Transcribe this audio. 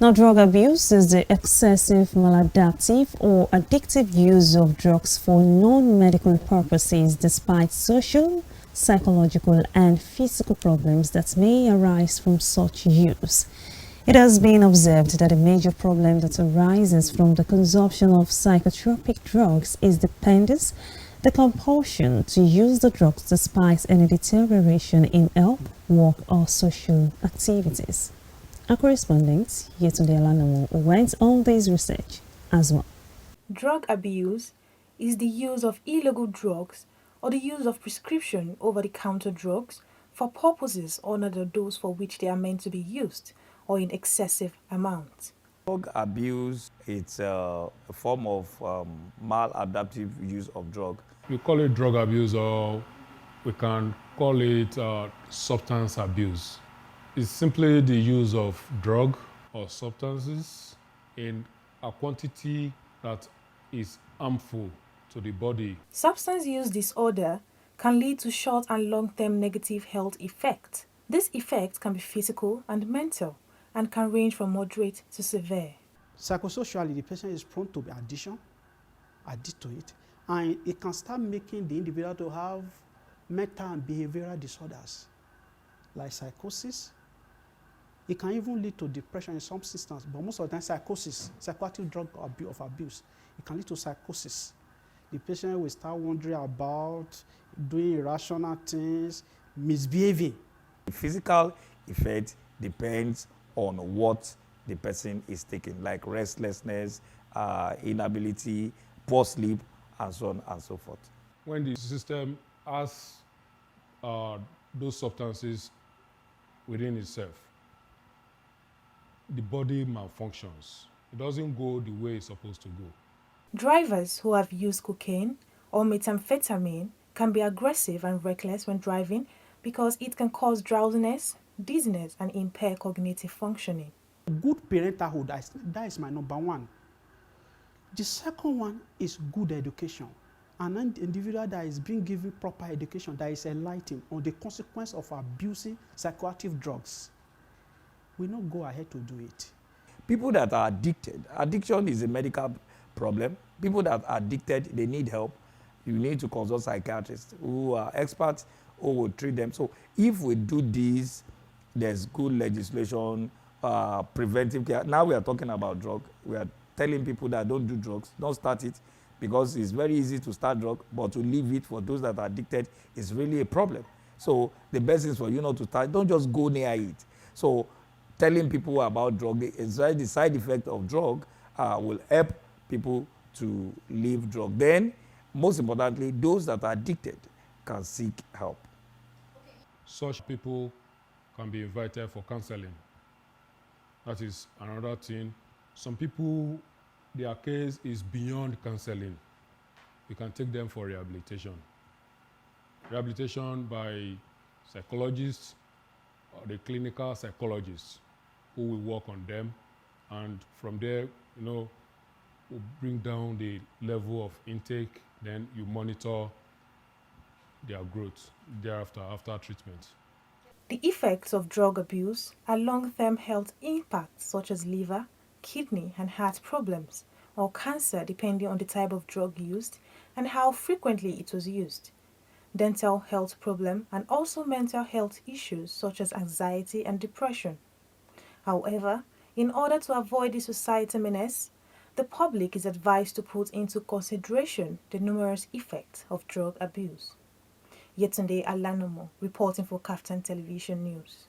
Now, drug abuse is the excessive, maladaptive, or addictive use of drugs for non-medical purposes despite social, psychological, and physical problems that may arise from such use. It has been observed that a major problem that arises from the consumption of psychotropic drugs is dependence, the compulsion to use the drugs despite any deterioration in health, work, or social activities. Our correspondent, Yetunde Alanomo, went on this research as well. Drug abuse is the use of illegal drugs or the use of prescription over-the-counter drugs for purposes other than those for which they are meant to be used or in excessive amounts. Drug abuse, it's a form of maladaptive use of drug. We call it drug abuse, or we can call it substance abuse. It's simply the use of drug or substances in a quantity that is harmful to the body. Substance use disorder can lead to short and long-term negative health effects. This effect can be physical and mental and can range from moderate to severe. Psychosocially, the patient is prone to addict to it, and it can start making the individual to have mental and behavioral disorders like psychosis. It can even lead to depression in some instances, but most of the time psychosis, psychoactive drug abuse, it can lead to psychosis. The patient will start wondering about doing irrational things, misbehaving. The physical effect depends on what the person is taking, like restlessness, inability, poor sleep, and so on and so forth. When the system has those substances within itself, the body malfunctions. It doesn't go the way it's supposed to go. Drivers who have used cocaine or methamphetamine can be aggressive and reckless when driving because it can cause drowsiness, dizziness, and impair cognitive functioning. Good parenthood, that is my number one. The second one is good education. An individual that is being given proper education, that is enlightened on the consequence of abusing psychoactive drugs, will not go ahead to do it. People that are addicted, addiction is a medical problem. People that are addicted, they need help. You need to consult psychiatrists who are experts who will treat them. So if we do this, there's good legislation, preventive care. Now we are talking about drug. We are telling people that don't do drugs, don't start it, because it's very easy to start drug, but to leave it for those that are addicted is really a problem. So the best is for you not to start. Don't just go near it. So telling people about drug, the side effect of drug will help people to leave drug. Then, most importantly, those that are addicted can seek help. Such people can be invited for counseling. That is another thing. Some people, their case is beyond counseling. We can take them for rehabilitation. Rehabilitation by psychologists or the clinical psychologists who will work on them, and from there, we'll bring down the level of intake, then you monitor their growth thereafter, after treatment. The effects of drug abuse are long-term health impacts such as liver, kidney, and heart problems, or cancer depending on the type of drug used and how frequently it was used, dental health problem, and also mental health issues such as anxiety and depression. However, in order to avoid the societal menace, the public is advised to put into consideration the numerous effects of drug abuse. Yetunde Alanomo, reporting for KAFTAN Television News.